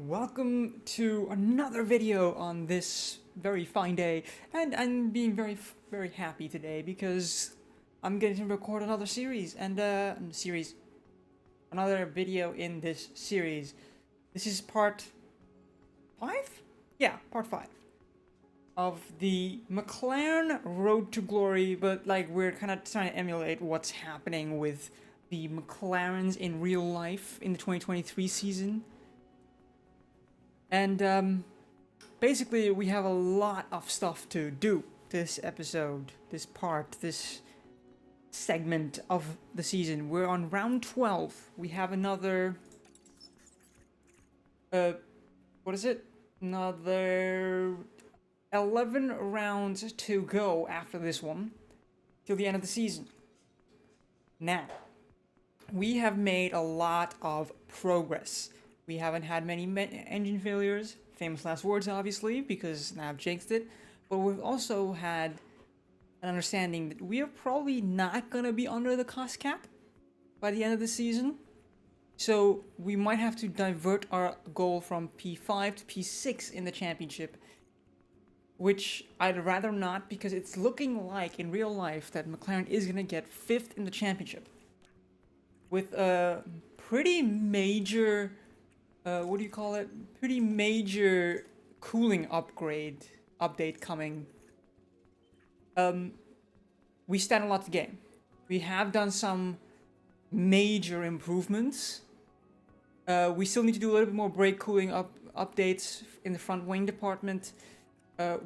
Welcome to another video on this very fine day, and I'm being very happy today because I'm getting to record another series another video in this series. This is part 5? Yeah, part 5 of the McLaren Road to Glory, but like we're kind of trying to emulate what's happening with the McLarens in real life in the 2023 season. And basically, we have a lot of stuff to do this episode, this segment of the season. We're on round 12. We have another, what is it? Another 11 rounds to go after this one, till the end of the season. Now, we have made a lot of progress. We haven't had many engine failures, famous last words obviously, because now I've jinxed it, but we've also had an understanding that we are probably not going to be under the cost cap by the end of the season. So we might have to divert our goal from P5 to P6 in the championship, which I'd rather not, because it's looking like in real life that McLaren is going to get 5th in the championship with a pretty major pretty major cooling update coming. We stand a lot to gain. We have done some major improvements. We still need to do a little bit more brake cooling updates in the front wing department.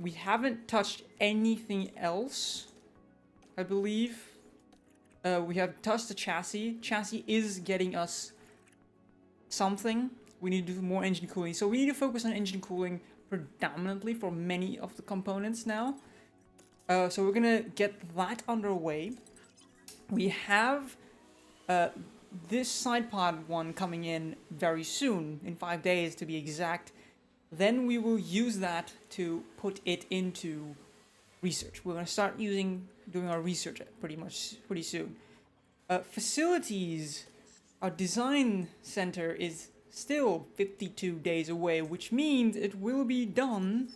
We haven't touched anything else, I believe. We have touched the chassis. Chassis is getting us something. We need to do more engine cooling. So we need to focus on engine cooling predominantly for many of the components now. So we're gonna get that underway. We have this side pod one coming in very soon, in 5 days to be exact. Then we will use that to put it into research. We're gonna start doing our research pretty soon. Facilities, our design center is still 52 days away, which means it will be done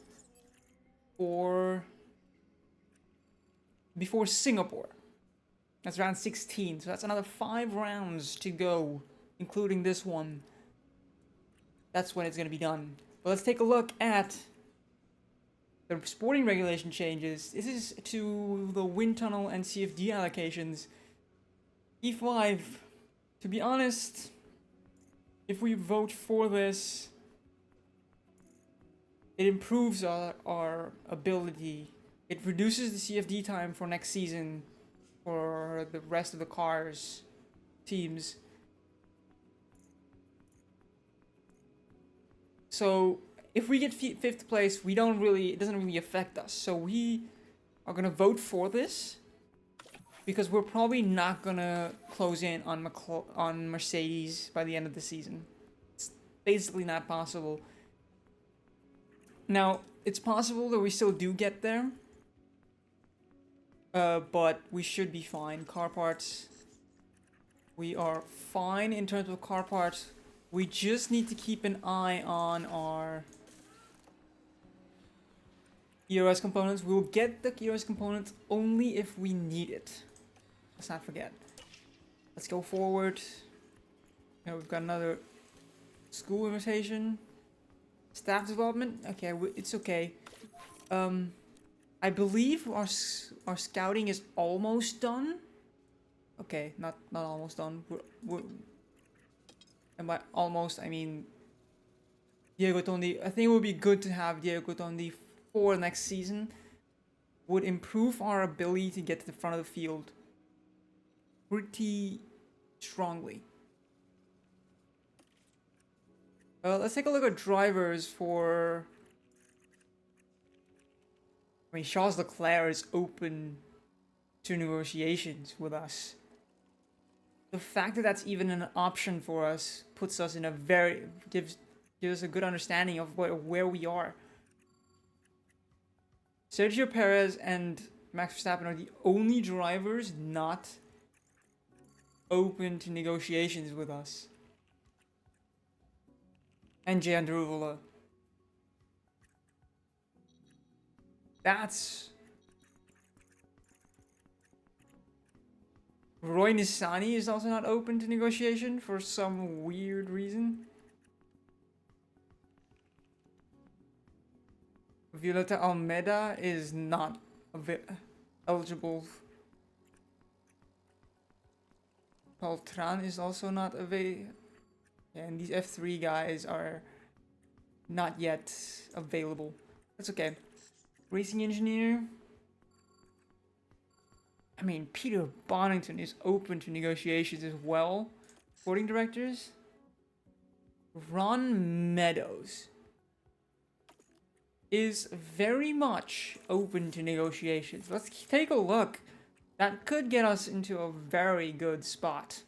before Singapore. That's round 16, so that's another 5 rounds to go, including this one. That's when it's going to be done. But let's take a look at the sporting regulation changes. This is to the wind tunnel and CFD allocations. E5, to be honest, if we vote for this, it improves our ability. It reduces the CFD time for next season for the rest of the teams. So if we get 5th place, it doesn't really affect us. So we are gonna vote for this, because we're probably not gonna close in on Mercedes by the end of the season. It's basically not possible. Now, it's possible that we still do get there, but we should be fine. Car parts, we are fine in terms of car parts. We just need to keep an eye on our ERS components. We'll get the ERS components only if we need it. Let's not forget. Let's go forward. Now we've got another school invitation. Staff development. Okay, it's okay. I believe our scouting is almost done. Okay, not almost done. And by almost, I mean Diego Tondi. I think it would be good to have Diego Tondi for next season. Would improve our ability to get to the front of the field pretty strongly. Let's take a look at drivers for... I mean, Charles Leclerc is open to negotiations with us. The fact that that's even an option for us puts us in a gives us a good understanding of where we are. Sergio Perez and Max Verstappen are the only drivers not open to negotiations with us. And Jan Druvela. That's... Roy Nissani is also not open to negotiation for some weird reason. Violeta Almeida is not eligible. Paltran is also not available. And these F3 guys are not yet available. That's okay. Racing engineer. I mean, Peter Bonington is open to negotiations as well. Sporting directors. Ron Meadows is very much open to negotiations. Let's take a look. That could get us into a very good spot.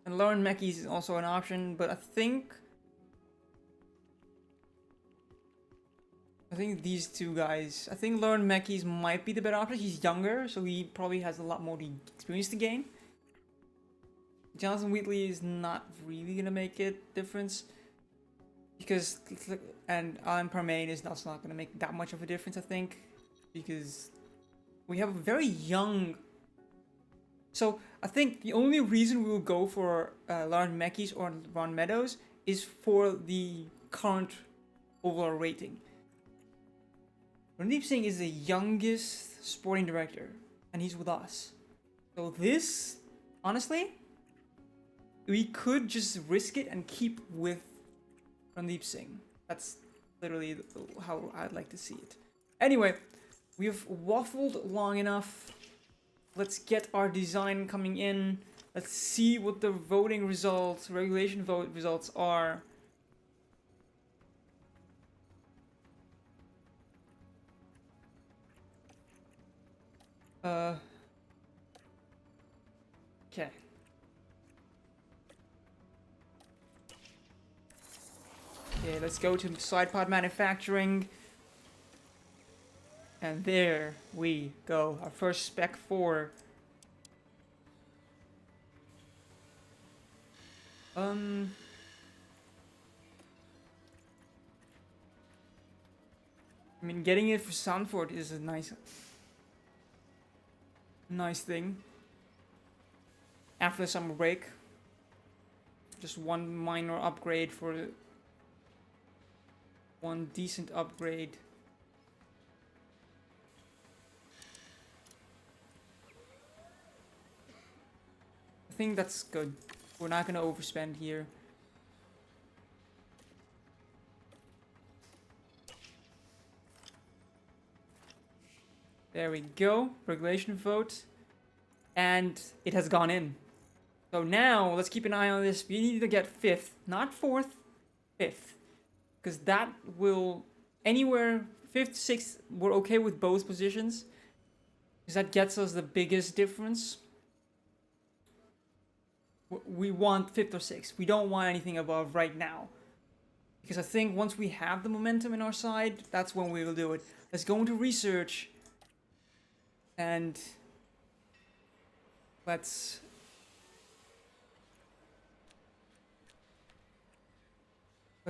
And Lauren Meckies is also an option, but I think these two guys, I think Lauren Meckies might be the better option. He's younger, so he probably has a lot more experience to gain. Jonathan Wheatley is not really gonna make a difference because, and Alan Parmain is also not gonna make that much of a difference, I think, because we have a very young. So I think the only reason we will go for Lauren Meckies or Ron Meadows is for the current overall rating. Randeep Singh is the youngest sporting director, and he's with us. So this, honestly, we could just risk it and keep with Randeep Singh. That's literally how I'd like to see it. Anyway, we've waffled long enough. Let's get our design coming in. Let's see what the voting results, regulation vote results are. Okay. Okay, let's go to side pod manufacturing. And there we go. Our first spec 4. I mean, getting it for Sanford is a nice thing. After the summer break, just one minor upgrade for one decent upgrade. I think that's good. We're not gonna overspend here. There we go. Regulation vote. And it has gone in. So now, let's keep an eye on this. We need to get 5th. Not 4th. 5th. Because that will... Anywhere 5th, 6th, we're okay with both positions. Because that gets us the biggest difference. We want 5th or 6th. We don't want anything above right now. Because I think once we have the momentum in our side, that's when we will do it. Let's go into research. And let's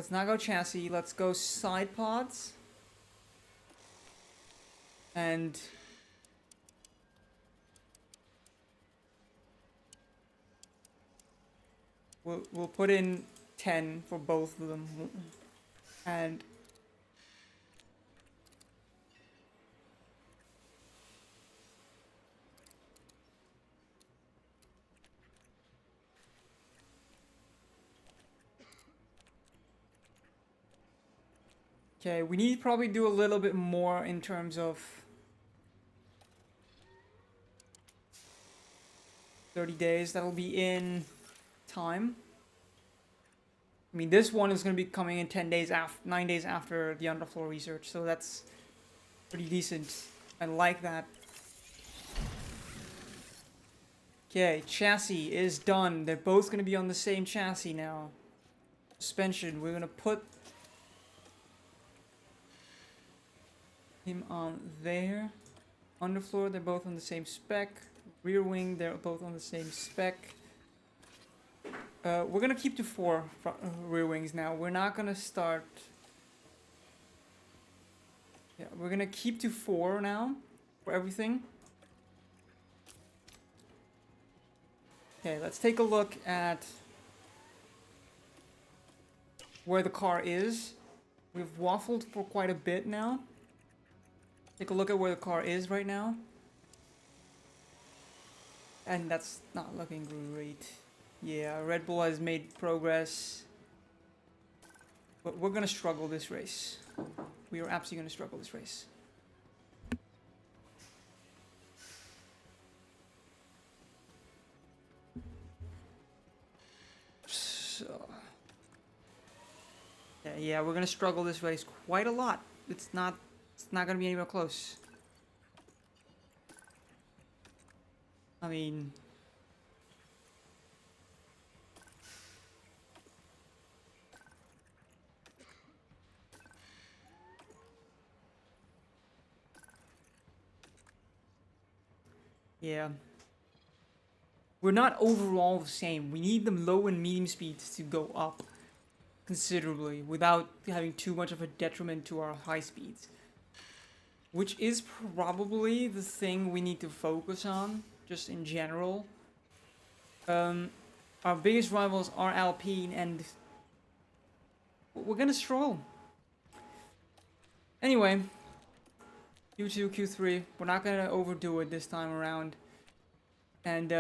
not go chassis, let's go side pods. And we'll put in 10 for both of them. And okay, we need to probably do a little bit more in terms of 30 days. That'll be in time. I mean, this one is going to be coming in 10 days after, 9 days after the underfloor research, so that's pretty decent. I like that. Okay, chassis is done. They're both going to be on the same chassis now. Suspension, we're going to put him on there. Underfloor, they're both on the same spec. Rear wing, they're both on the same spec. We're gonna keep to 4 rear wings now. We're not gonna start... Yeah, we're gonna keep to 4 now for everything. Okay, let's take a look at where the car is. We've waffled for quite a bit now. Take a look at where the car is right now. And that's not looking great. Yeah, Red Bull has made progress. But we're gonna struggle this race. We are absolutely gonna struggle this race. So... Yeah, we're gonna struggle this race quite a lot. It's not gonna be anywhere close. I mean... Yeah. We're not overall the same. We need the low and medium speeds to go up considerably without having too much of a detriment to our high speeds. Which is probably the thing we need to focus on, just in general. Our biggest rivals are Alpine, and we're gonna struggle. Anyway, Q2, Q3, we're not gonna overdo it this time around. And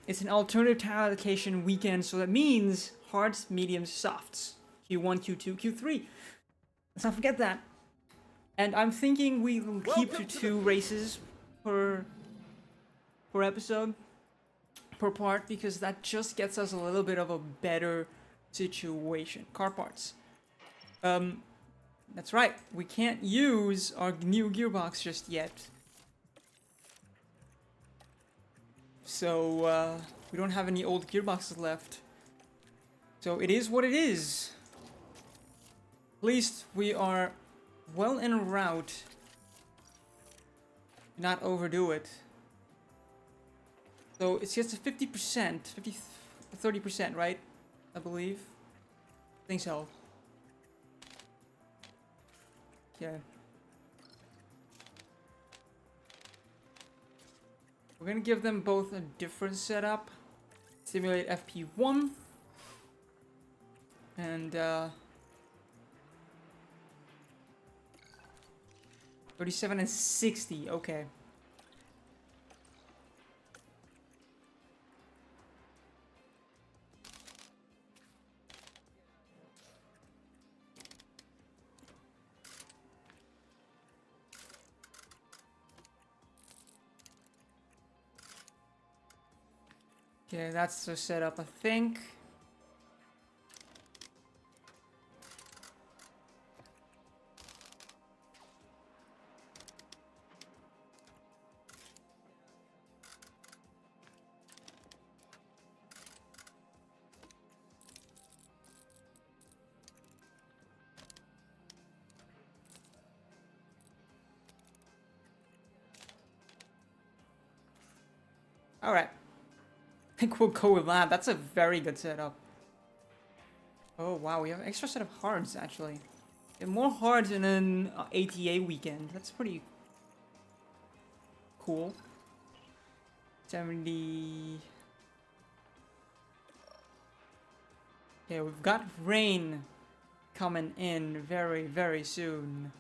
it's an alternative tire allocation weekend, so that means hards, mediums, softs. Q1, Q2, Q3. Let's not forget that. And I'm thinking we will keep to 2 races per episode, per part, because that just gets us a little bit of a better situation. Car parts. That's right, we can't use our new gearbox just yet. So, we don't have any old gearboxes left. So it is what it is. At least we are well en route. Not overdo it. So it's just a 50%, 30%, right? I believe. I think so. Okay. We're gonna give them both a different setup. Simulate FP1. And 37 and 60, okay. Okay, that's the setup, I think. Alright. I think we'll go with that. That's a very good setup. Oh wow, we have an extra set of hards actually. We have more hards in an ATA weekend. That's pretty cool. 70. Okay, we've got rain coming in very, very soon.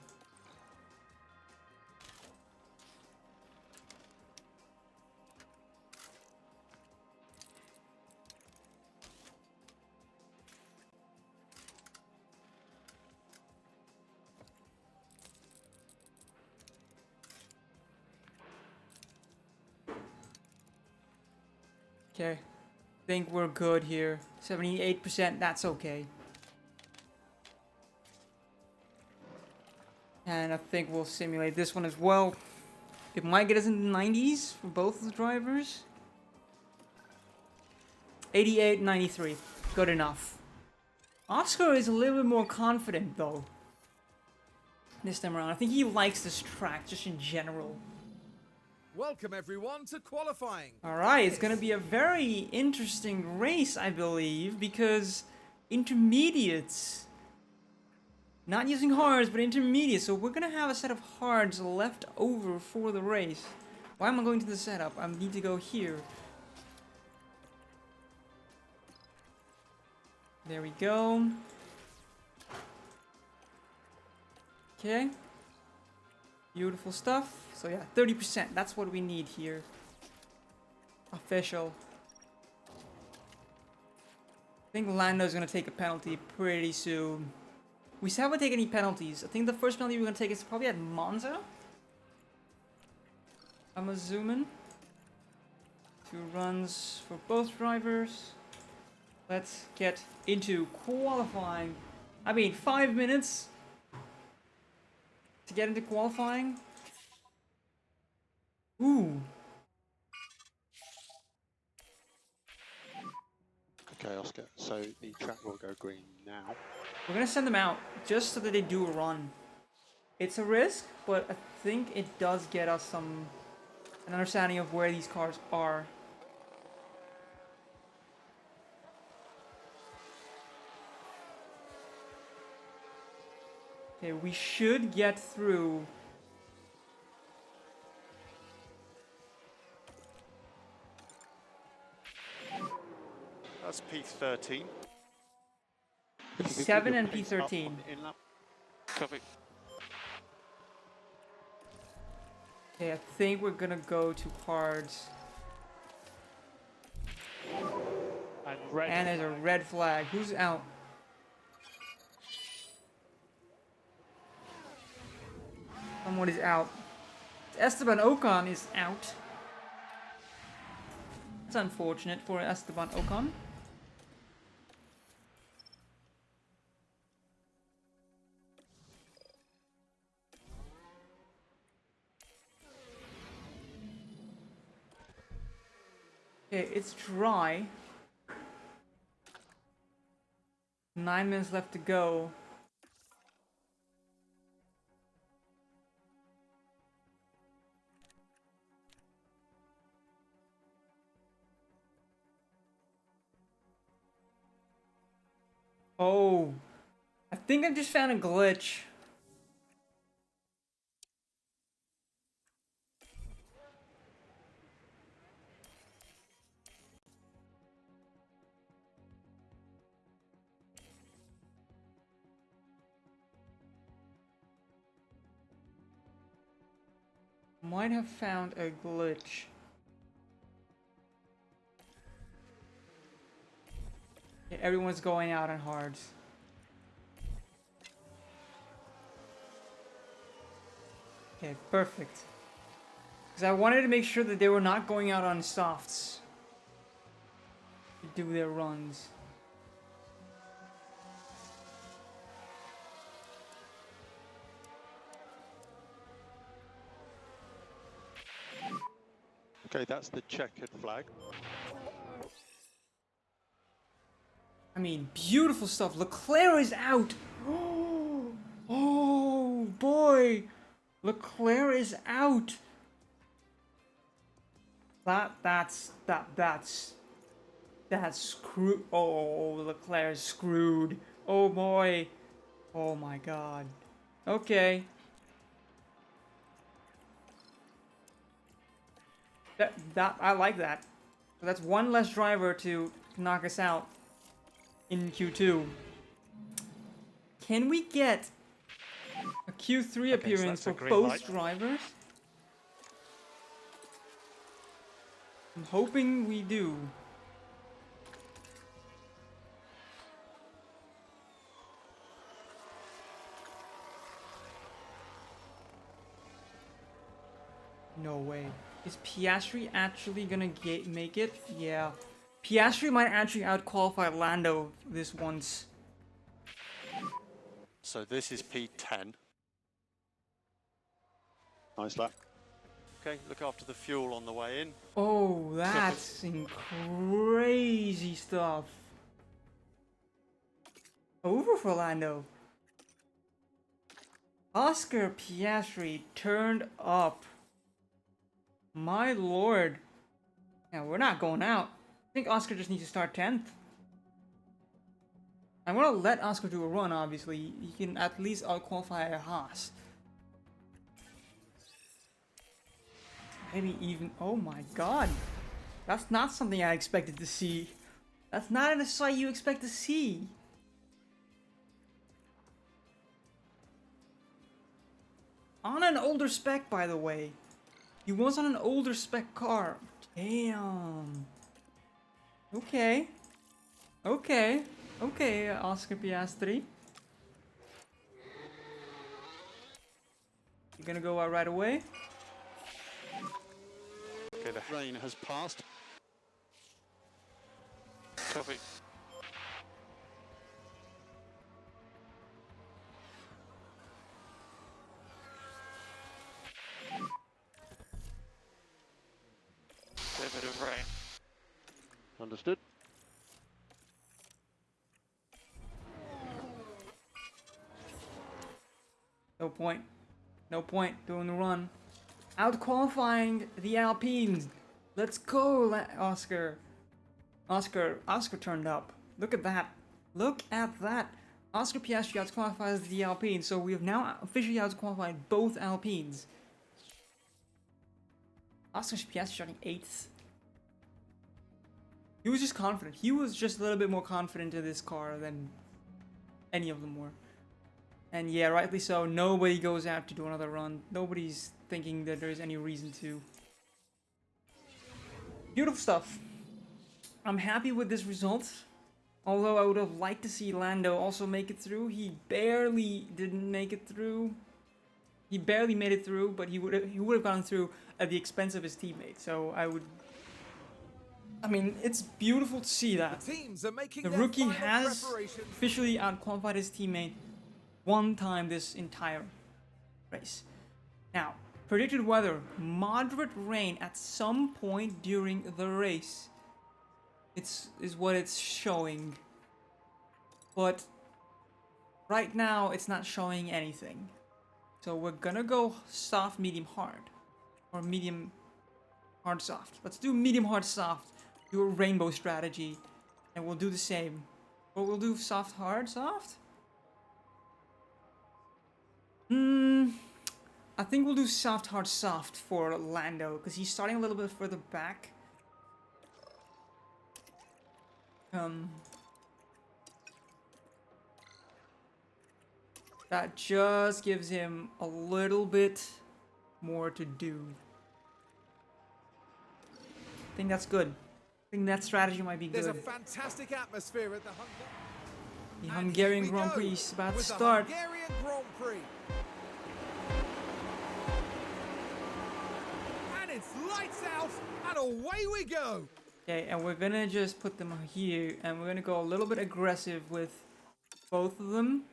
Okay, think we're good here. 78%, that's okay. And I think we'll simulate this one as well. It might get us in the 90s for both of the drivers. 88, 93, good enough. Oscar is a little bit more confident though. This time around, I think he likes this track just in general. Welcome everyone to qualifying. Alright, it's gonna be a very interesting race, I believe, because intermediates. Not using hards, but intermediates. So we're gonna have a set of hards left over for the race. Why am I going to the setup? I need to go here. There we go. Okay. Beautiful stuff. So yeah, 30%. That's what we need here. Official. I think Lando's gonna take a penalty pretty soon. We still haven't taken any penalties. I think the first penalty we're gonna take is probably at Monza. I'm gonna zoom in. 2 runs for both drivers. Let's get into qualifying. I mean, 5 minutes to get into qualifying. Ooh. Okay, Oscar. So the track will go green now. We're gonna send them out just so that they do a run. It's a risk, but I think it does get us an understanding of where these cars are. Okay, we should get through. That's P13. P7 and P13. Copy. Okay, I think we're gonna go to cards. And there's a red flag. Who's out? Someone is out. Esteban Ocon is out. It's unfortunate for Esteban Ocon. Okay, it's dry. 9 minutes left to go. Oh, I think I just found a glitch. Might have found a glitch. Okay, everyone's going out on hards. Okay, perfect. Because I wanted to make sure that they were not going out on softs to do their runs. Okay, that's the checkered flag. I mean, beautiful stuff. Leclerc is out. Oh boy, Leclerc is out. That's screw. Oh, Leclerc is screwed. Oh boy. Oh my god. Okay. That I like that. So that's one less driver to knock us out in Q2. Can we get a Q3 appearance for both drivers? I'm hoping we do. No way. Is Piastri actually gonna make it? Yeah. Piastri might actually outqualify Lando this once. So this is P10. Nice lap. Okay, look after the fuel on the way in. Oh, that's some crazy stuff. Over for Lando. Oscar Piastri turned up. My lord. Yeah, we're not going out. I think Oscar just needs to start 10th. I'm gonna let Oscar do a run, obviously. He can at least out-qualify a Haas. Maybe even... Oh my god. That's not something I expected to see. That's not a sight you expect to see. On an older spec, by the way. He was on an older spec car. Damn. Okay. Okay. Okay, Oscar Piastri. You're gonna go out right away? Okay, the Rain has passed. copy. A bit of rain. Understood. No point. No point doing the run. Out qualifying the Alpines. Let's go, Oscar. Oscar turned up. Look at that. Look at that. Oscar Piastri out qualifies the Alpines, so we have now officially out qualified both Alpines. Oscar Piastri starting 8th. He was just confident. He was just a little bit more confident in this car than any of them were. And yeah, rightly so. Nobody goes out to do another run. Nobody's thinking that there's any reason to. Beautiful stuff. I'm happy with this result. Although I would have liked to see Lando also make it through. He barely didn't make it through. He barely made it through, but he would have gone through at the expense of his teammate. So I mean, it's beautiful to see that. Teams are making The their rookie final has preparations. officially out-qualified his teammate one time this entire race. Now, predicted weather, moderate rain at some point during the race. Is what it's showing. But right now, it's not showing anything. So we're gonna go soft, medium, hard. Or medium, hard, soft. Let's do medium, hard, soft. Do a rainbow strategy. And we'll do the same. Or we'll do soft, hard, soft? I think we'll do soft, hard, soft for Lando. Because he's starting a little bit further back. That just gives him a little bit more to do. I think that's good. I think that strategy might be There's a good. fantastic atmosphere at the The Hungarian Grand Prix is about to with the start. Hungarian Grand Prix. And it's lights out, and away we go. Okay, and we're gonna just put them here, and we're gonna go a little bit aggressive with both of them.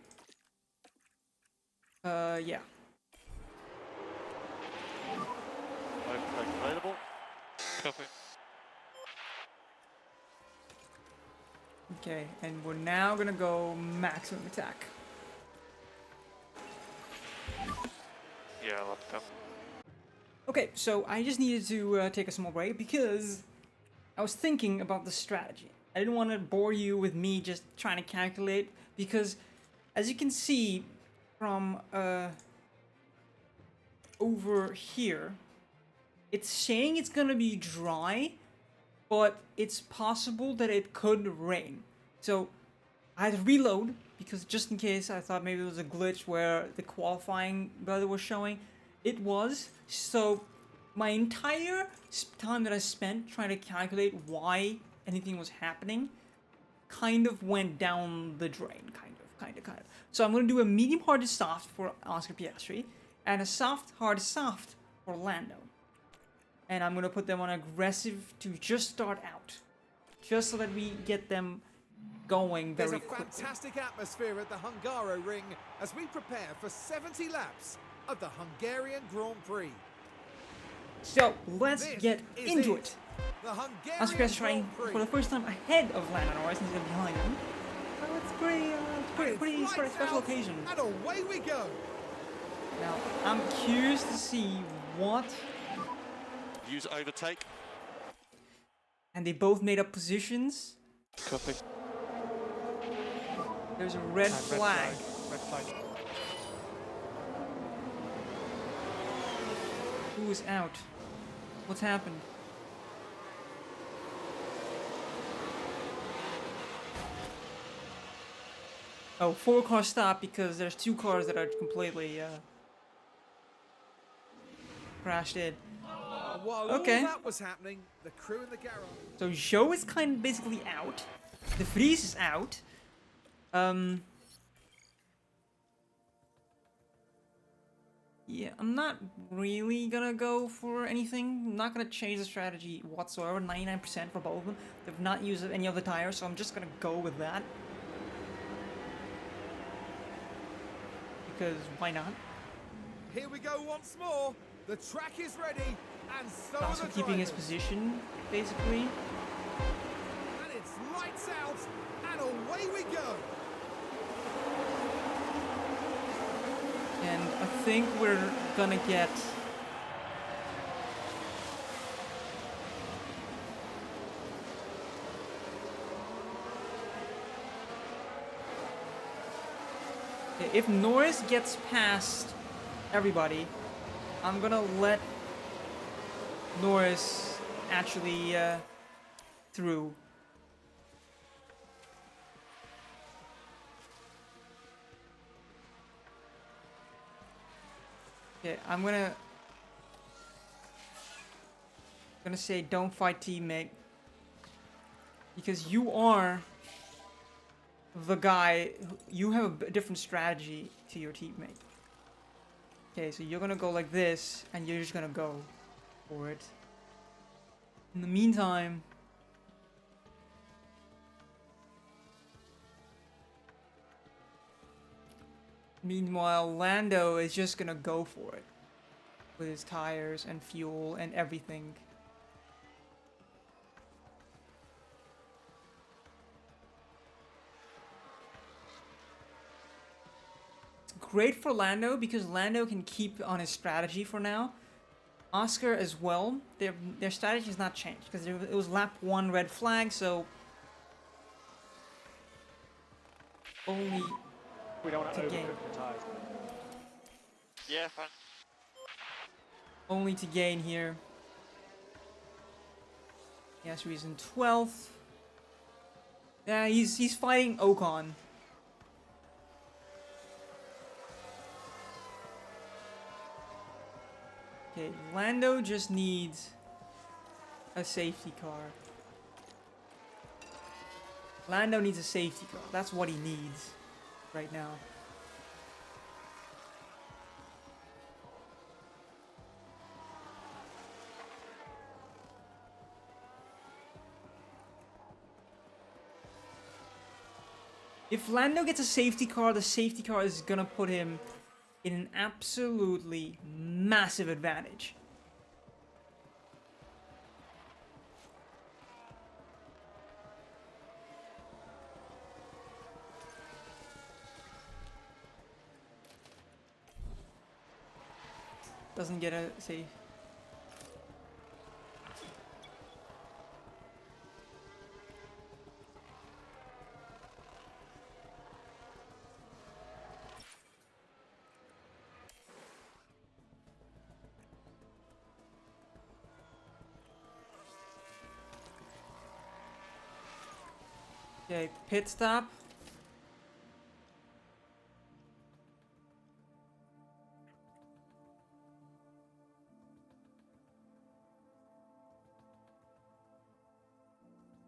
Yeah. Overtake available. Copy. Okay, and we're now gonna go maximum attack. Yeah, I'll have to come. Okay, so I just needed to take a small break because I was thinking about the strategy. I didn't want to bore you with me just trying to calculate because, as you can see from over here, it's saying it's gonna be dry, but it's possible that it could rain. So I had to reload because just in case I thought maybe it was a glitch where the qualifying weather was showing. It was. So my entire time that I spent trying to calculate why anything was happening kind of went down the drain, kind of. So I'm going to do a medium hard to soft for Oscar Piastri and a soft hard to soft for Lando. And I'm going to put them on aggressive to just start out. Just so that we get them going very There's a quickly. fantastic atmosphere at the Hungaro Ring as we prepare for 70 laps of the Hungarian Grand Prix. So let's This get is into it. it. The Hungarian Oscar Piastri trying Grand Prix. for the first time ahead of Lando Norris instead of behind him. So it's pretty And it's special lights occasion. out, and away we go. Now I'm curious to see what Use overtake. And they both made up positions. Copy. There's a red flag. Red flag. Who is out? What's happened? Oh, 4 cars stopped because there's 2 cars that are completely crashed in. While Okay. all that was happening, the crew in the garage. So Joe is kind of basically out. De Vries is out. Yeah, I'm not really gonna go for anything. I'm not gonna change the strategy whatsoever. 99% for both of them. They've not used any of the tires, so I'm just gonna go with that. Because why not? Here we go once more. The track is ready, and so are Also the keeping his drivers. position, basically. And it's lights out, and away we go. And I think we're gonna get... If Norris gets past everybody, I'm gonna let Norris actually through. Okay, I'm gonna say don't fight teammate, because you are the guy. You have a different strategy to your teammate. Okay, so you're gonna go like this, and you're just gonna go for it. In the meantime, Lando is just gonna go for it with his tires and fuel and everything. Great for Lando because Lando can keep on his strategy for now. Oscar as well. Their strategy has not changed because it was lap 1 red flag, so only We don't want to to gain. overcook the tyres. Yeah, fine. Only to gain here. Piastri is in 12th. Yeah, he's fighting Ocon. Okay, Lando just needs a safety car. Lando needs a safety car. That's what he needs right now. If Lando gets a safety car, the safety car is gonna put him in an absolutely massive advantage. Doesn't get a safe. Okay, pit stop.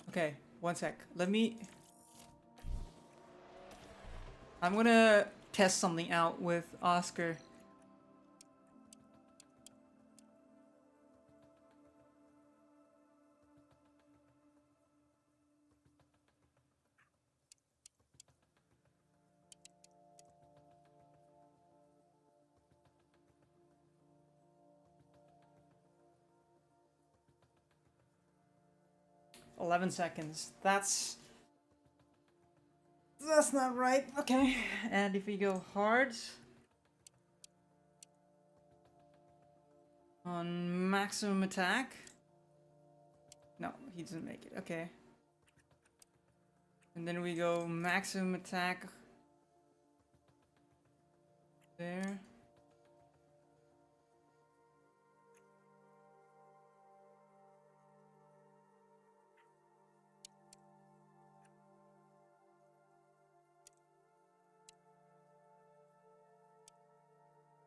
Okay, one sec. I'm gonna test something out with Oscar. $11 seconds. That's not right. Okay. And if we go hard, On maximum attack. No, he doesn't make it. Okay. And then we go maximum attack. There.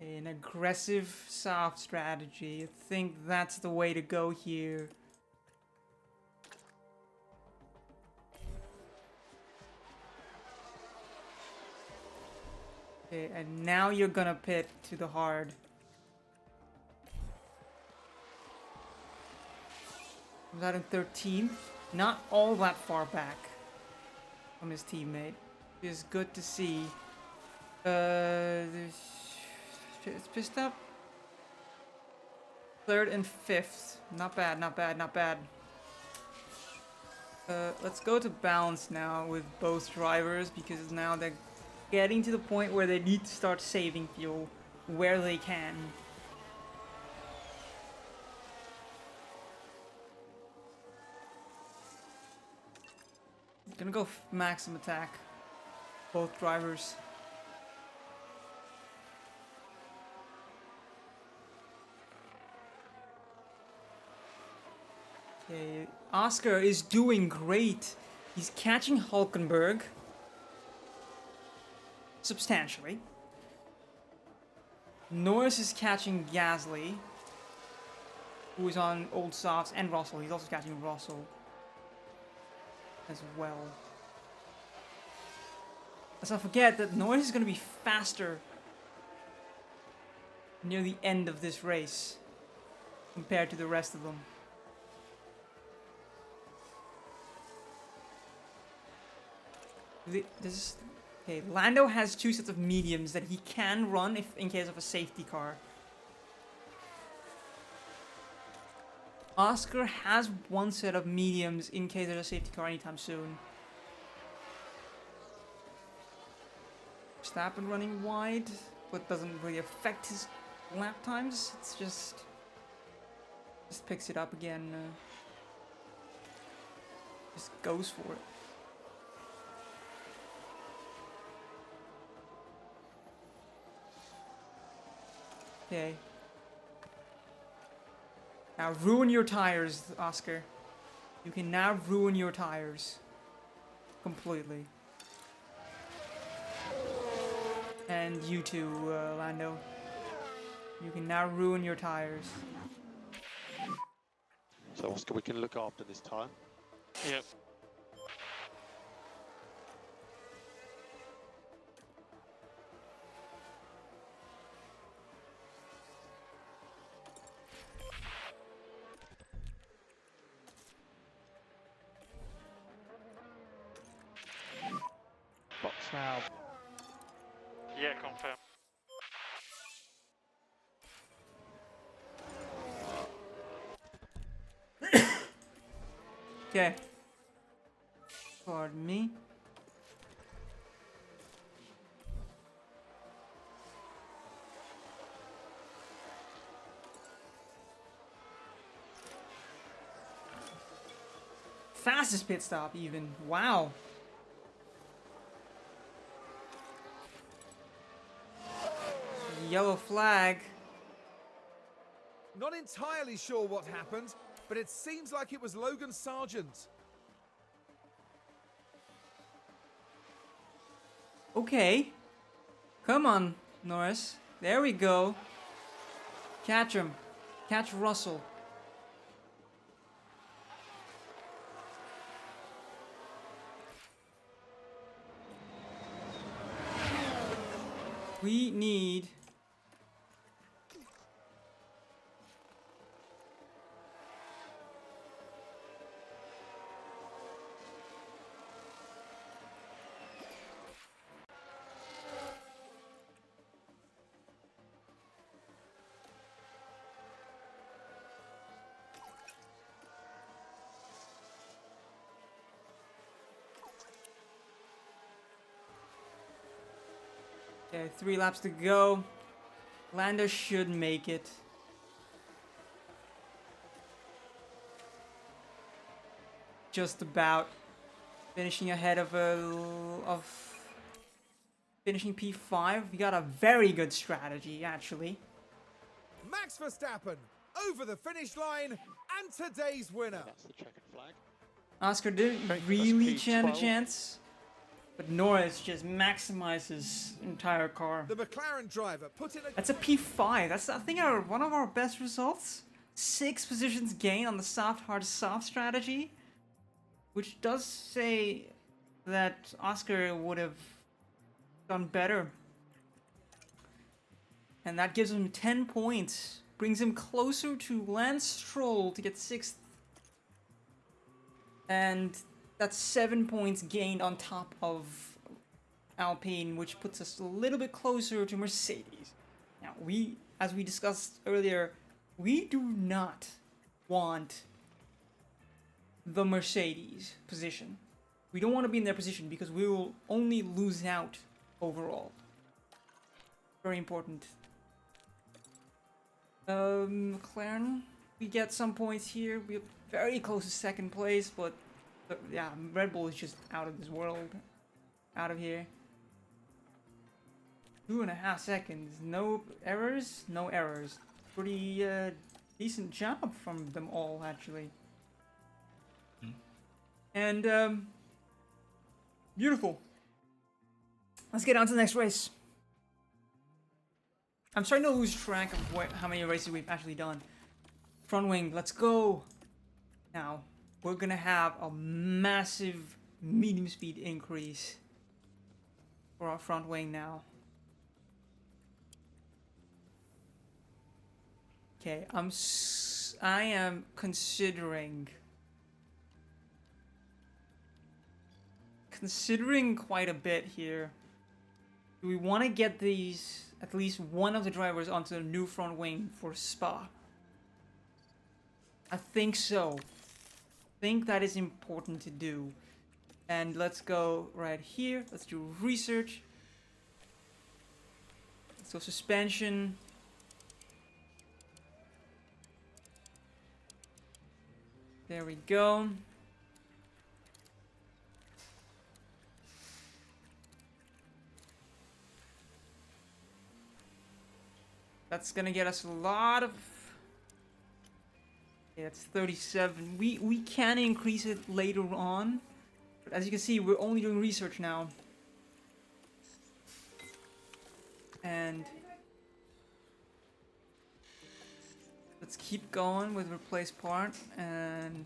An aggressive soft strategy. I think that's the way to go here. Okay, and now you're gonna pit to the hard. Was out in 13th. Not all that far back from his teammate. It's good to see. It's pissed up. 3rd and 5th. Not bad, not bad, not bad. Let's go to balance now with both drivers because now they're getting to the point where they need to start saving fuel where they can. Gonna go maximum attack. Both drivers. Okay, Oscar is doing great. He's catching Hulkenberg. Substantially. Norris is catching Gasly, who is on old softs, and Russell. He's also catching Russell as well. Let's not forget that Norris is going to be faster near the end of this race compared to the rest of them. Okay, Lando has 2 sets of mediums that he can run if in case of a safety car. Oscar has 1 set of mediums in case there's a safety car anytime soon. Verstappen running wide, but doesn't really affect his lap times. It's just picks it up again. Just goes for it. Okay. Now ruin your tires, Oscar. You can now ruin your tires. Completely. And you too, Lando. You can now ruin your tires. So Oscar, we can look after this time. Yep. Box now. Yeah, confirm. Okay. Pardon me. Fastest pit stop even. Wow. Yellow flag. Not entirely sure what happened, but it seems like it was Logan Sargent. Okay. Come on, Norris. There we go. Catch him. Catch Russell. We need... Okay, 3 laps to go. Lando should make it. just about finishing ahead of finishing P5. We got a very good strategy, actually. Max Verstappen over the finish line and today's winner. That's the checkered flag. Oscar didn't Okay, that's really stand a P12. chance, but Norris just maximized his entire car. The McLaren driver put in a That's a P5. That's, I think, one of our best results. 6 positions gain on the soft, hard, soft strategy, which does say that Oscar would have done better. And that gives him 10 points. Brings him closer to Lance Stroll to get 6th. And that's 7 points gained on top of Alpine, which puts us a little bit closer to Mercedes. Now, as we discussed earlier, we do not want the Mercedes position. We don't want to be in their position because we will only lose out overall. Very important. McLaren, we get some points here. We're very close to 2nd place, but yeah, Red Bull is just out of this world. Out of here. 2.5 seconds. No errors? No errors. Pretty decent job from them all, actually. And beautiful. Let's get on to the next race. I'm starting to lose track of how many races we've actually done. Front wing, let's go. Now, we're gonna have a massive medium speed increase for our front wing now. Okay, I am considering quite a bit here. Do we want to get at least one of the drivers onto the new front wing for Spa? I think so. I think that is important to do. And let's go right here. Let's do research. So suspension. There we go. That's gonna get us a lot of... Yeah, it's 37. We can increase it later on. But as you can see, we're only doing research now. And... let's keep going with replace part and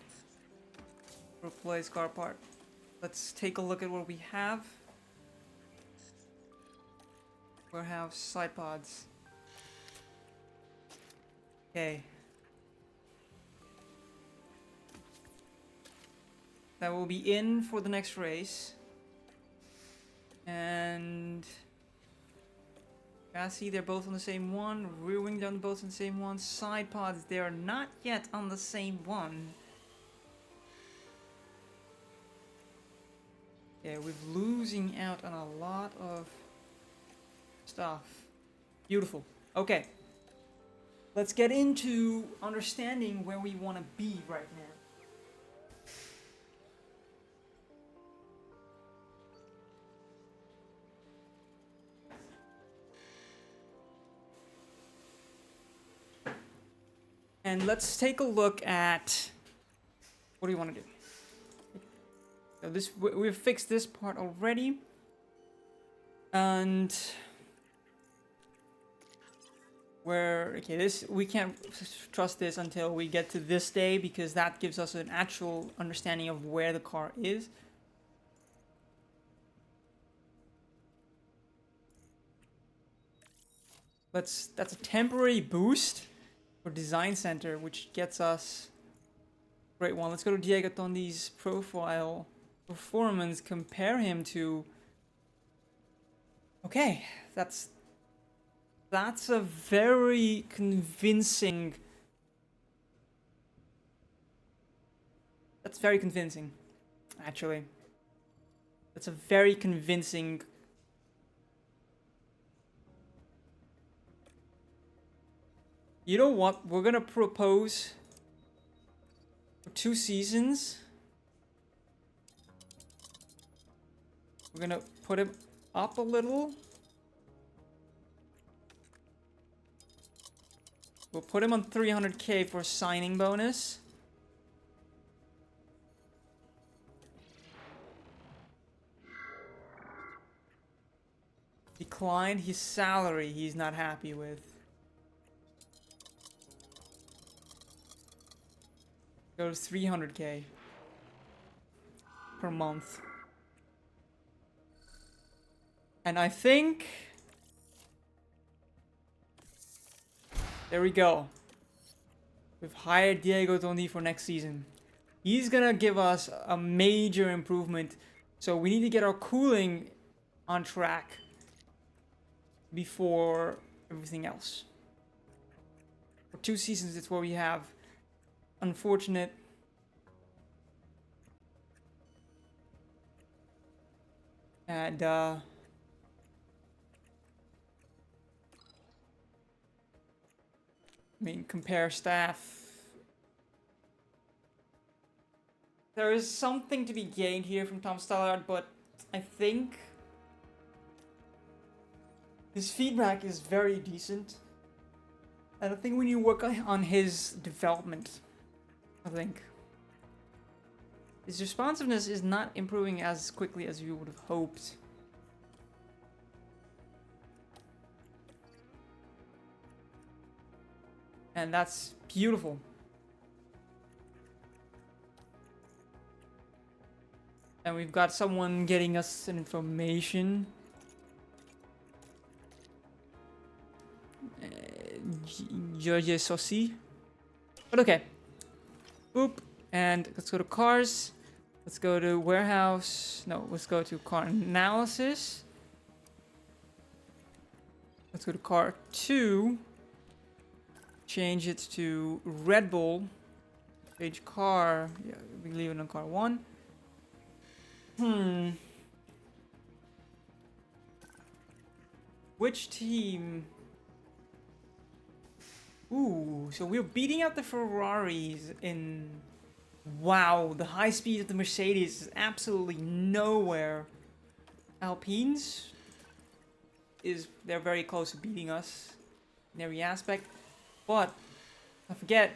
replace car part. Let's take a look at what we have. We have side pods. Okay. That will be in for the next race. And chassis, they're both on the same one. Rear wing, they're both on the same one. Side pods, they are not yet on the same one. Yeah, we're losing out on a lot of stuff. Beautiful. Okay. Let's get into understanding where we want to be right now. And let's take a look at what do you want to do. So this we've fixed this part already, and we can't trust this until we get to this day because that gives us an actual understanding of where the car is. That's a temporary boost for Design Center, which gets us great one. Let's go to Diego Tondi's profile performance, compare him to... Okay, that's a very convincing... That's very convincing, actually. That's a very convincing... You know what? We're gonna propose for 2 seasons We're gonna put him up a little. We'll put him on 300k for signing bonus. Declined his salary he's not happy with. Go to 300k per month. And I think... There we go. We've hired Diego Tondi for next season. He's gonna give us a major improvement. So we need to get our cooling on track before everything else. For 2 seasons, it's what we have. Unfortunate. And I mean, compare staff. There is something to be gained here from Tom Stallard, but I think his feedback is very decent. And I think we need to work on his development. I think his responsiveness is not improving as quickly as we would have hoped. And that's beautiful. And we've got someone getting us some information. George Sossi. But okay. Boop. And let's go to cars. Let's go to warehouse. No, let's go to car analysis. Let's go to car 2. Change it to Red Bull. Change car. Yeah, we leave it on car 1. Which team? Ooh, so we're beating out the Ferraris in... Wow, the high speed of the Mercedes is absolutely nowhere. Alpines they're very close to beating us in every aspect. But, don't forget,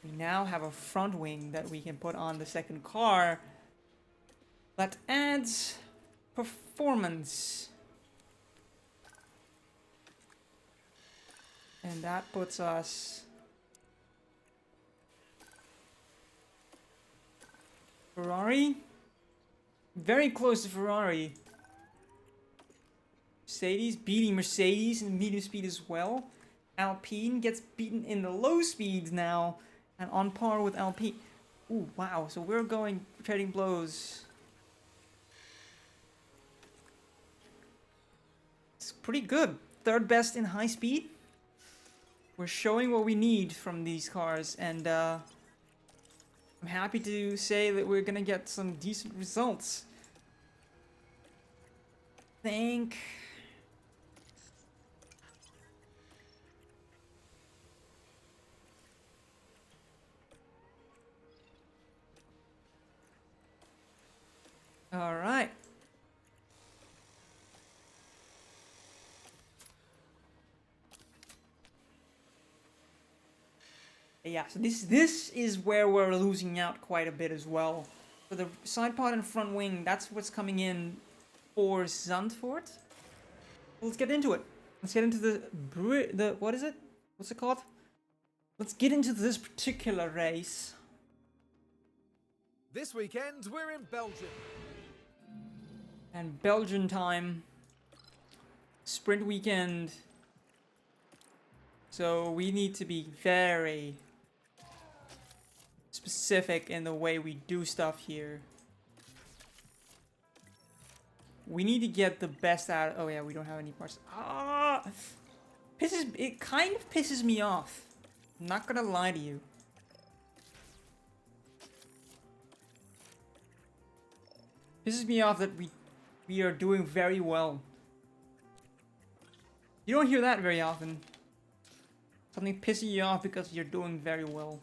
we now have a front wing that we can put on the second car that adds performance. And that puts us... Ferrari? Very close to Ferrari. Mercedes beating Mercedes in medium speed as well. Alpine gets beaten in the low speeds now. And on par with Alpine. Ooh, wow. So we're going trading blows. It's pretty good. Third best in high speed. We're showing what we need from these cars. And I'm happy to say that we're gonna get some decent results. Thank... All right. Yeah, so this is where we're losing out quite a bit as well. For the side pod and front wing, that's what's coming in for Zandvoort. Well, let's get into it. Let's get into the what is it? What's it called? Let's get into this particular race. This weekend, we're in Belgium. And Belgian time. Sprint weekend. So we need to be very specific in the way we do stuff here. We need to get the best out. Oh yeah, we don't have any parts. Ah, it kind of pisses me off. I'm not gonna lie to you. Pisses me off that we are doing very well. You don't hear that very often. Something pissing you off because you're doing very well.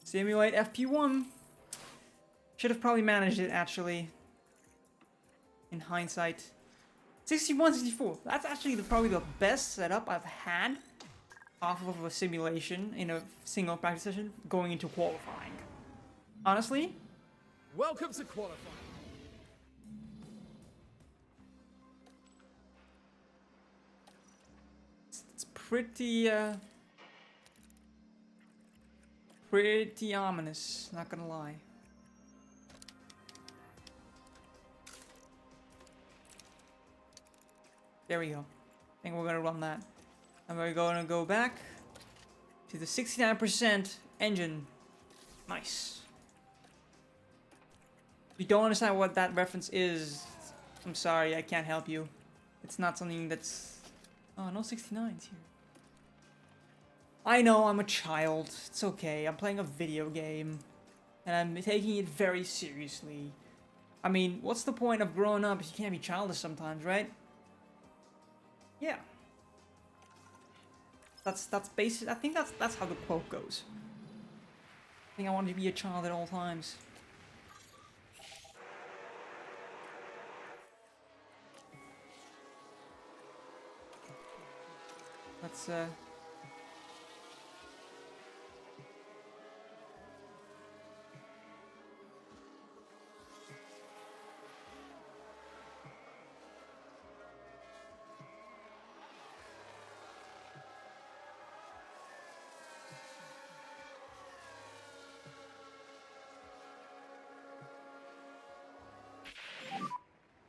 Simulate FP1. Should have probably managed it, actually. In hindsight. 61, 64. That's actually probably the best setup I've had off of a simulation in a single practice session going into qualifying. Honestly. Welcome to qualifying. It's pretty, pretty ominous, not gonna lie. There we go. I think we're gonna run that. And we're gonna go back to the 69% engine. Nice. If you don't understand what that reference is, I'm sorry, I can't help you. It's not something that's... Oh, no 69s here. I know, I'm a child. It's okay. I'm playing a video game. And I'm taking it very seriously. I mean, what's the point of growing up if you can't be childish sometimes, right? Yeah. That's basic. I think that's how the quote goes. I think I wanted to be a child at all times. Let's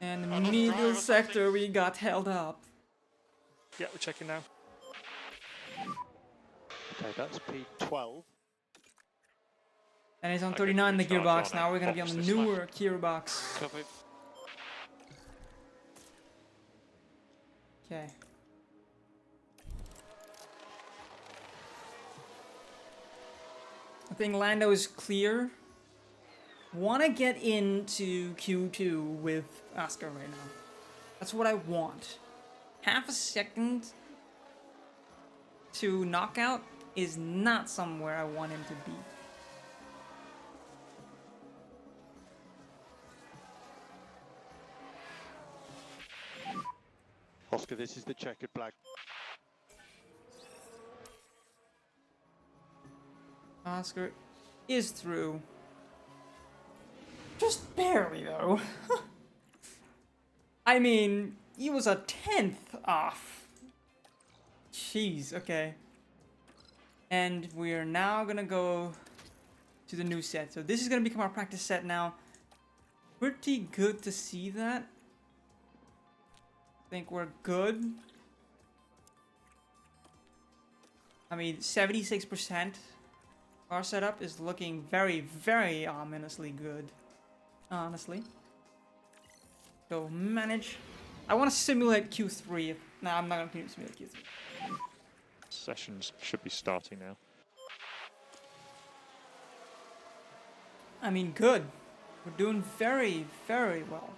and in the middle sector we got held up. Yeah, we're checking now. Okay, that's P12. And it's on Okay, 39 the recharge gearbox. on Now it. we're gonna be on Box the this left. newer gearbox. Copy. Okay. I think Lando is clear. Want to get into Q2 with Oscar right now. That's what I want. Half a second to knockout is not somewhere I want him to be. Oscar, this is the checkered flag. Oscar is through. Just barely, though. I mean, he was a 10th off. Jeez, okay. And we're now gonna go to the new set. So this is gonna become our practice set now. Pretty good to see that. I think we're good. I mean, 76%. Our setup is looking very, very ominously good. Honestly. So manage. I want to simulate Q3. No, I'm not going to simulate Q3. Sessions should be starting now. I mean, good. We're doing very, very well.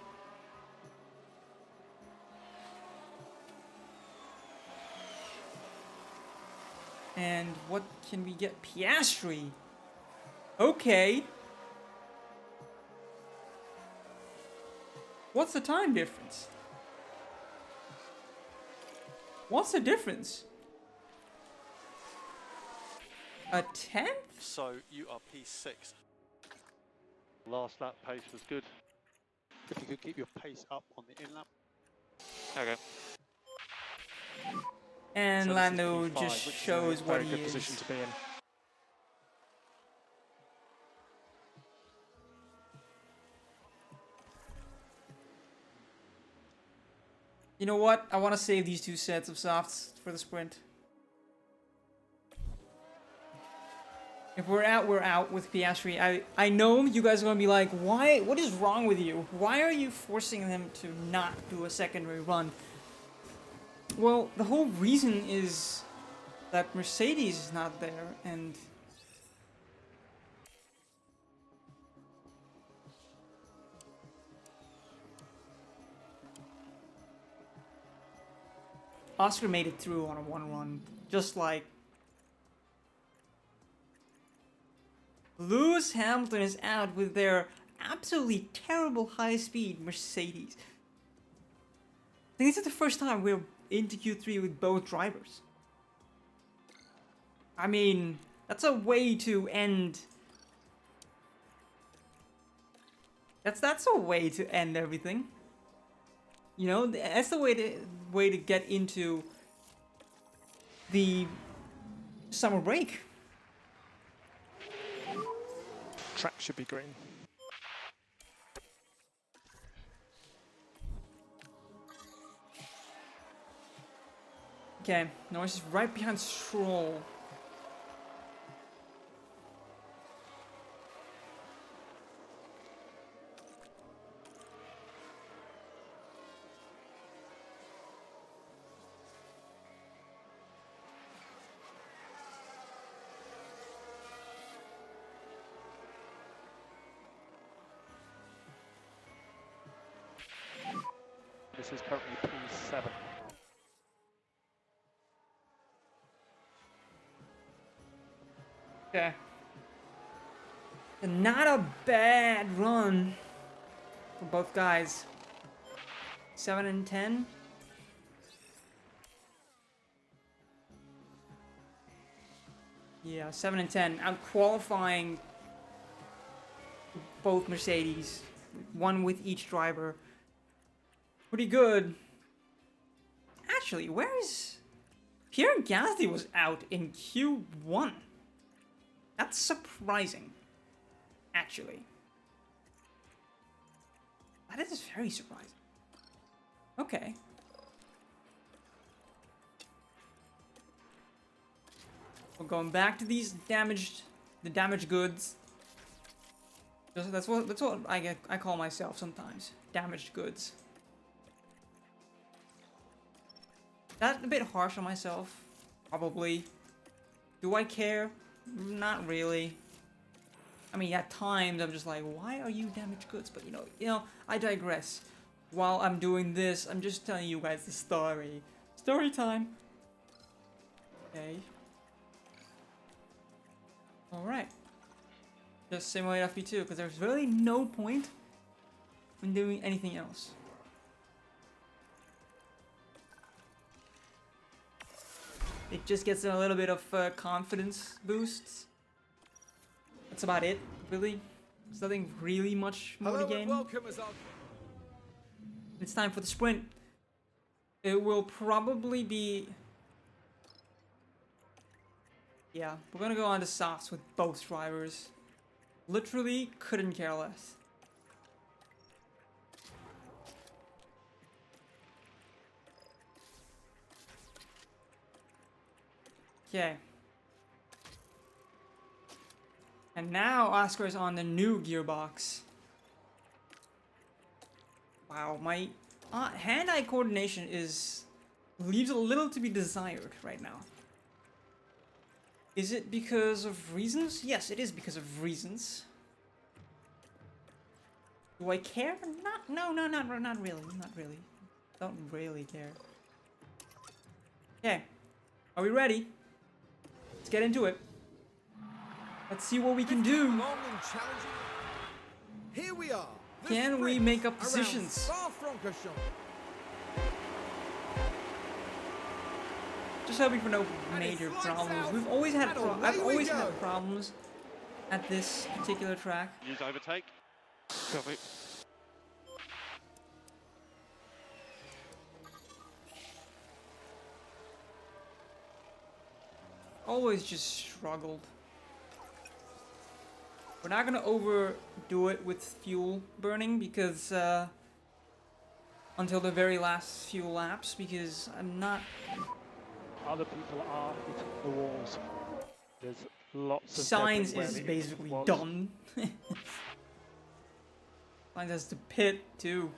And what can we get? Piastri. Okay. What's the time difference? What's the difference? A 10th? So you are P6. Last lap pace was good. If you could keep your pace up on the in lap. Okay. And So this is Lando P5, just which is shows a what very he good is. position to be in. You know what? I want to save these two sets of softs for the sprint. If we're out with Piastri. I know you guys are going to be like, why? What is wrong with you? Why are you forcing them to not do a secondary run? Well, the whole reason is that Mercedes is not there, and Oscar made it through on a one run, just like Lewis Hamilton is out with their absolutely terrible high-speed Mercedes. I think this is the first time we're into Q3 with both drivers. I mean, that's a way to end. That's a way to end everything. You know, that's the way to get into the summer break. Track should be green. Okay, Norris is right behind Stroll. This is currently P7. Okay. Not a bad run for both guys. 7 and 10. Yeah, 7 and 10. Out qualifying both Mercedes. One with each driver. Pretty good. Actually, where is... Pierre Gasly was out in Q1. That's surprising. Actually. That is very surprising. Okay. We're going back to these the damaged goods. That's what I call myself sometimes. Damaged goods. That's a bit harsh on myself. Probably. Do I care? Not really. I mean, at times I'm just like, why are you damaged goods? But you know, I digress. While I'm doing this, I'm just telling you guys the story. Story time. Okay. Alright. Just simulate FP2, because there's really no point in doing anything else. It just gets a little bit of confidence boosts. That's about it, really. There's nothing really much more to gain. It's time for the sprint. It will probably be... Yeah, we're gonna go on to softs with both drivers. Literally couldn't care less. Okay. And now Oscar is on the new gearbox. Wow, my hand-eye coordination leaves a little to be desired right now. Is it because of reasons? Yes, it is because of reasons. Do I care? No, not really. Not really. Don't really care. Okay. Are we ready? Let's get into it. Let's see what we can do. Here we are. Can we make up positions? Just hoping for no major problems. I've always had problems at this particular track. Use overtake. Copy. Always just struggled. We're not gonna overdo it with fuel burning because until the very last few laps, because I'm not. Other people are hitting the walls. There's lots of Sainz debris is where the basically was. done. Sainz has to pit too.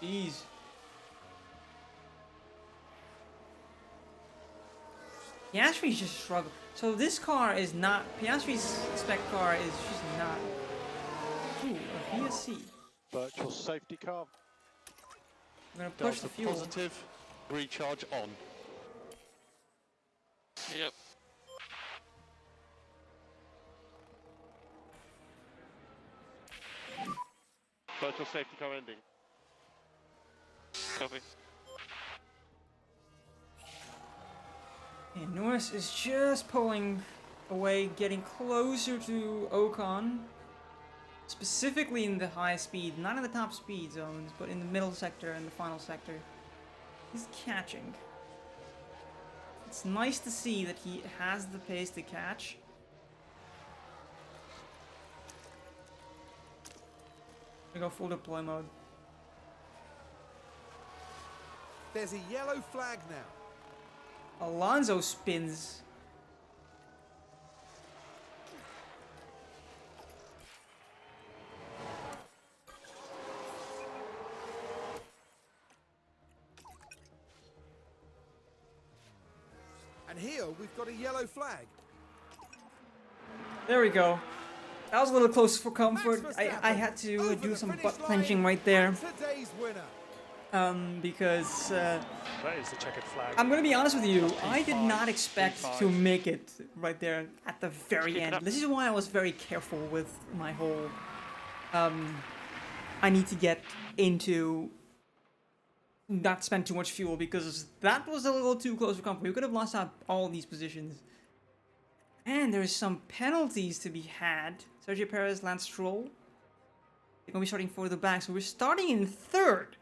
Jeez. Piastri's just struggling. So this car is not... Piastri's spec car is just not... Ooh, a VSC. Virtual safety car. I'm gonna push the fuel. Positive. Recharge on. Yep. Virtual safety car ending. Copy. And Norris is just pulling away, getting closer to Ocon. Specifically in the high speed, not in the top speed zones, but in the middle sector and the final sector. He's catching. It's nice to see that he has the pace to catch. We go full deploy mode. There's a yellow flag now. Alonso spins. And here we've got a yellow flag. There we go. That was a little close for comfort. Max I Verstappen had to over do the some finish butt line clenching right there. and today's winner. Because That is the checkered flag. I'm gonna be honest with you, I did not expect to make it right there at the very Keep it end. up. This is why I was very careful with my whole I need to get into not spend too much fuel, because that was a little too close for comfort. We could have lost out all these positions. And there's some penalties to be had. Sergio Perez, Lance Stroll. They're gonna be starting further back, so we're starting in third.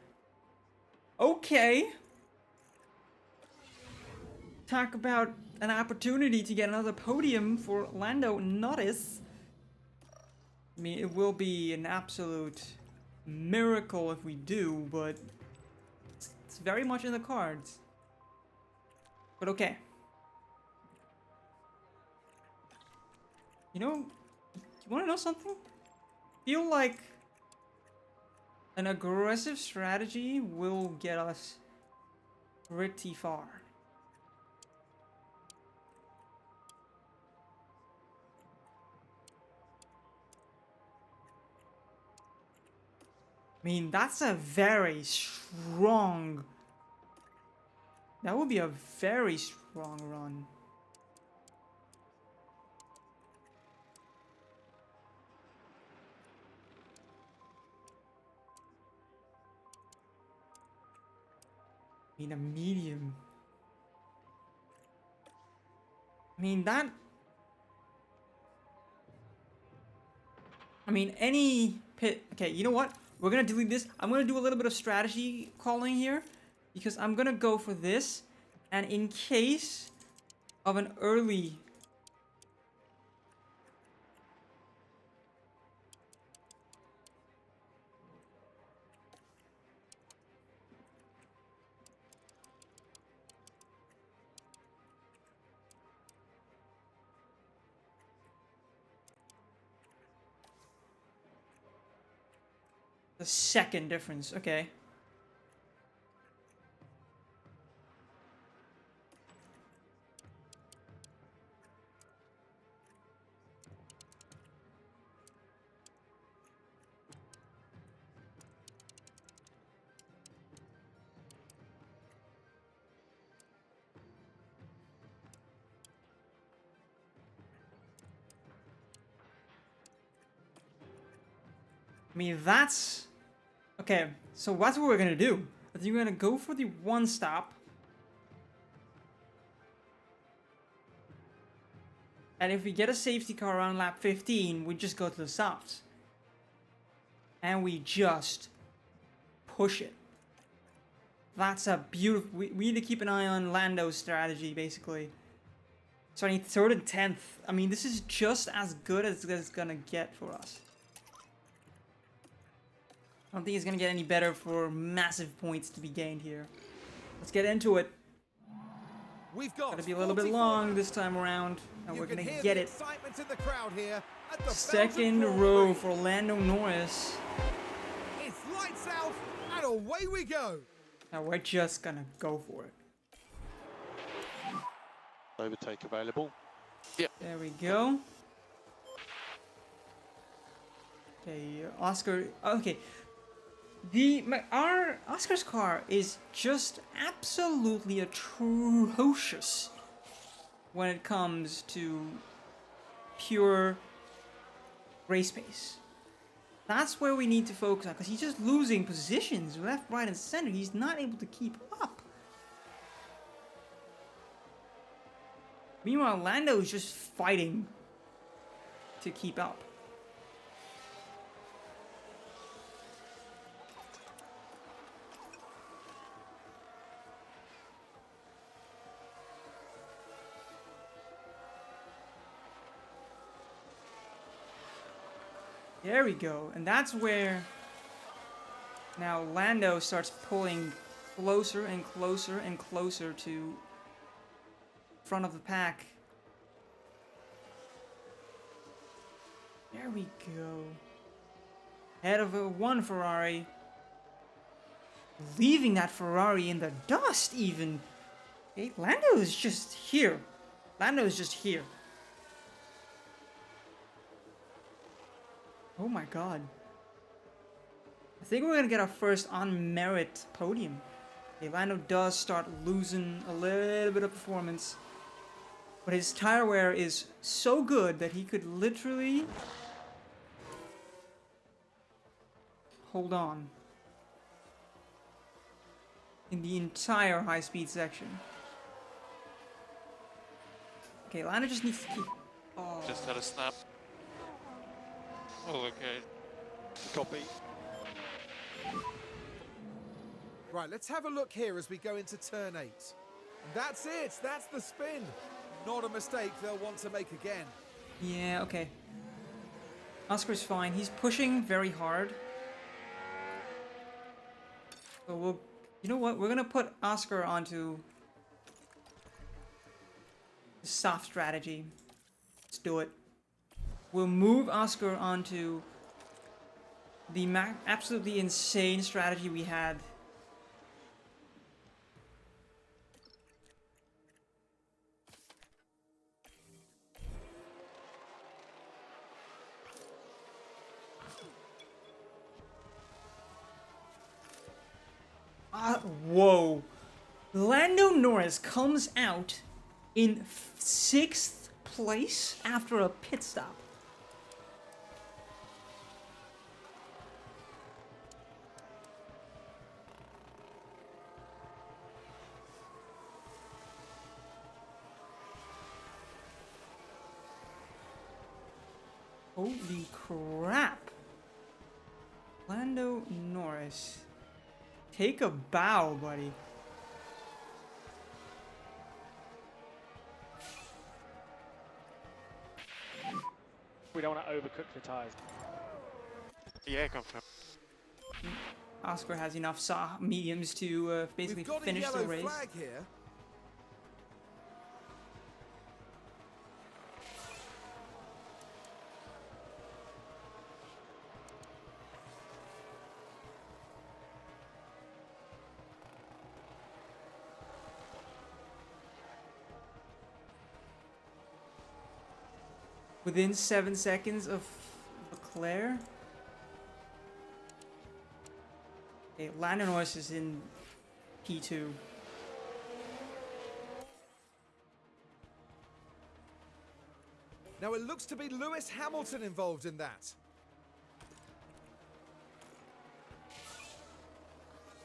Okay. Talk about an opportunity to get another podium for Lando Norris. I mean, it will be an absolute miracle if we do, but it's very much in the cards. But okay. You know, you want to know something? Feel like an aggressive strategy will get us pretty far. I mean, that's a very strong... That would be a very strong run. I mean, a medium. I mean, that... I mean, any pit... Okay, you know what? We're gonna delete this. I'm gonna do a little bit of strategy calling here, because I'm gonna go for this, and in case of an early... The second difference, okay. I mean, that's... Okay, so that's what we're gonna do. I think we're gonna go for the one stop. And if we get a safety car around lap 15, we just go to the softs. And we just push it. That's a beautiful... We need to keep an eye on Lando's strategy, basically. Starting 3rd and 10th. I mean, this is just as good as it's gonna get for us. I don't think it's gonna get any better for massive points to be gained here. Let's get into it. We've got Gonna be a little bit 44 long laps. this time around, and You we're can gonna hear get the it. excitement in the crowd here at the Second Belgian Grand row Prix. for Lando Norris. It's lights out and away we go. Now we're just gonna go for it. Overtake available. There we go. Okay, Oscar. Okay, our Oscar's car is just absolutely atrocious when it comes to pure race pace. That's where we need to focus on, because he's just losing positions left, right, and center. He's not able to keep up. Meanwhile, Lando is just fighting to keep up. There we go, and that's where now Lando starts pulling closer and closer and closer to front of the pack. There we go. Head of one Ferrari. Leaving that Ferrari in the dust even. Okay, Lando is just here. Lando is just here. Oh my god. I think we're gonna get our first on-merit podium. Okay, Lando does start losing a little bit of performance. But his tire wear is so good that he could literally hold on in the entire high-speed section. Okay, Lando just needs to keep... Oh. Just had a snap. Oh, okay. Copy. Right, let's have a look here as we go into turn 8. And that's it, that's the spin. Not a mistake they'll want to make again. Yeah, okay. Oscar's fine. He's pushing very hard. So we'll... You know what? We're gonna put Oscar onto the soft strategy. Let's do it. We'll move Oscar onto the absolutely insane strategy we had. Whoa. Lando Norris comes out in 6th place after a pit stop. Holy crap. Lando Norris. Take a bow, buddy. We don't want to overcook the tyres. Yeah, confirm. Oscar has enough mediums to basically We've got finish a the yellow race. flag here. Within 7 seconds of Leclerc. Okay, Lando Norris is in P2. Now it looks to be Lewis Hamilton involved in that.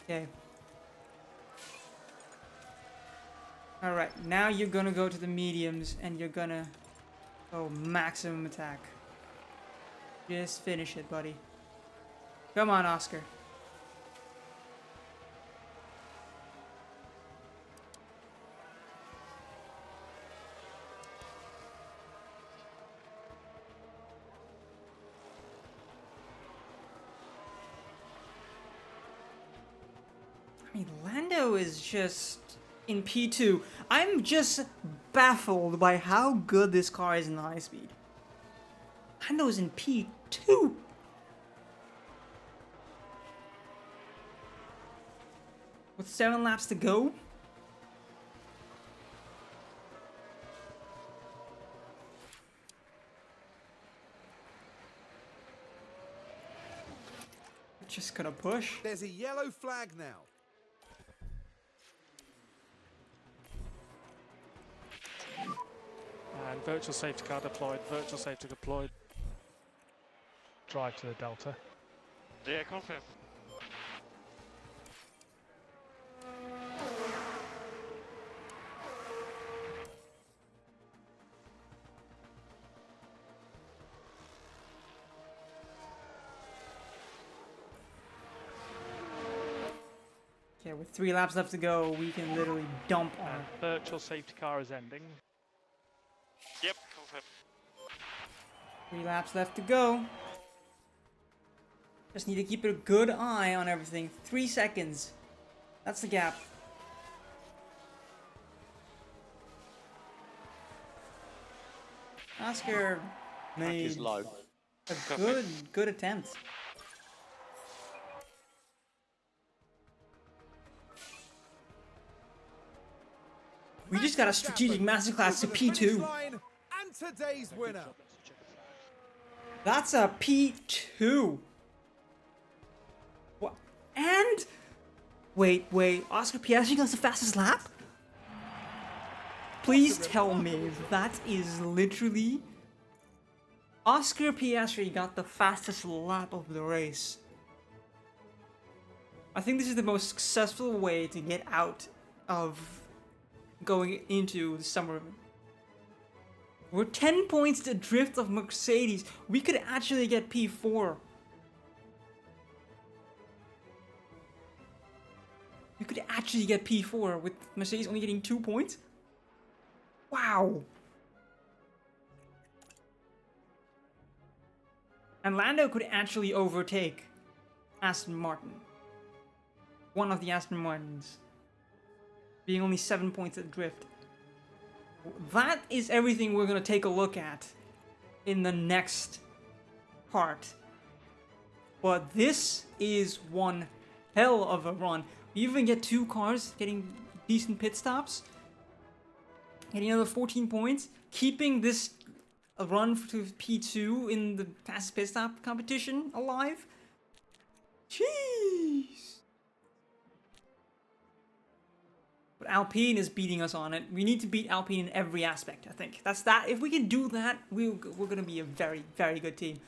Okay. Alright, now you're gonna go to the mediums and you're gonna go maximum attack. Just finish it, buddy. Come on, Oscar. I mean, Lando is just in P2. I'm just baffled by how good this car is in high speed. Lando's in P2. With 7 laps to go. Just gonna push. There's a yellow flag now. And virtual safety car deployed, virtual safety deployed. Drive to the Delta. Yeah, confirm. Okay, with 3 laps left to go, we can literally dump on. And virtual safety car is ending. Yep, confirm. 3 laps left to go. Just need to keep a good eye on everything. 3 seconds. That's the gap. Oscar Track made is low. a good attempt. We just got a strategic masterclass to P2. And today's winner. That's a P2. What? And wait, Oscar Piastri got the fastest lap? Please tell me that is literally Oscar Piastri got the fastest lap of the race. I think this is the most successful way to get out of going into the summer. We're 10 points adrift of Mercedes. We could actually get P4. We could actually get P4 with Mercedes only getting 2 points. Wow. And Lando could actually overtake Aston Martin. One of the Aston Martins. Being only 7 points adrift. That is everything we're going to take a look at in the next part. But this is one hell of a run. We even get 2 cars getting decent pit stops. Getting another 14 points. Keeping this run to P2 in the fastest pit stop competition alive. Jeez. But Alpine is beating us on it. We need to beat Alpine in every aspect, I think. That's that. If we can do that, we're going to be a very, very good team.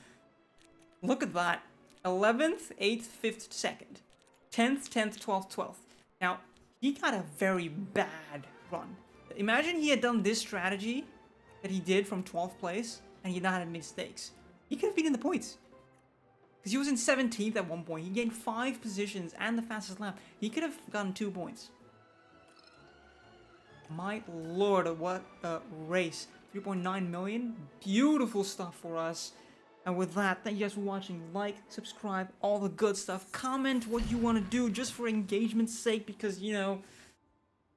Look at that. 11th, 8th, 5th, 2nd. 10th, 10th, 12th, 12th. Now, he got a very bad run. Imagine he had done this strategy that he did from 12th place, and he had not had mistakes. He could have been in the points. Because he was in 17th at one point. He gained 5 positions and the fastest lap. He could have gotten 2 points. My lord, what a race. 3.9 million. Beautiful stuff for us. And with that, thank you guys for watching. Like, subscribe, all the good stuff. Comment what you want to do just for engagement's sake, because, you know,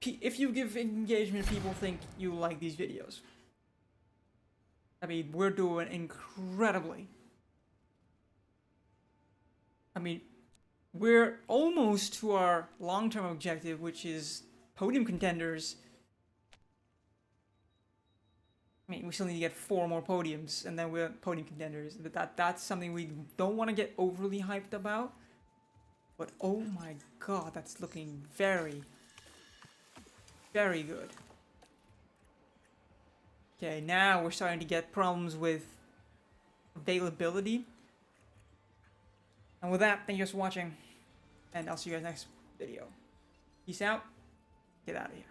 if you give engagement, people think you like these videos. I mean, we're doing incredibly. I mean, we're almost to our long-term objective, which is podium contenders. I mean, we still need to get 4 more podiums, and then we're podium contenders. But that's something we don't want to get overly hyped about. But oh my god, that's looking very, very good. Okay, now we're starting to get problems with availability. And with that, thank you guys for watching, and I'll see you guys next video. Peace out. Get out of here.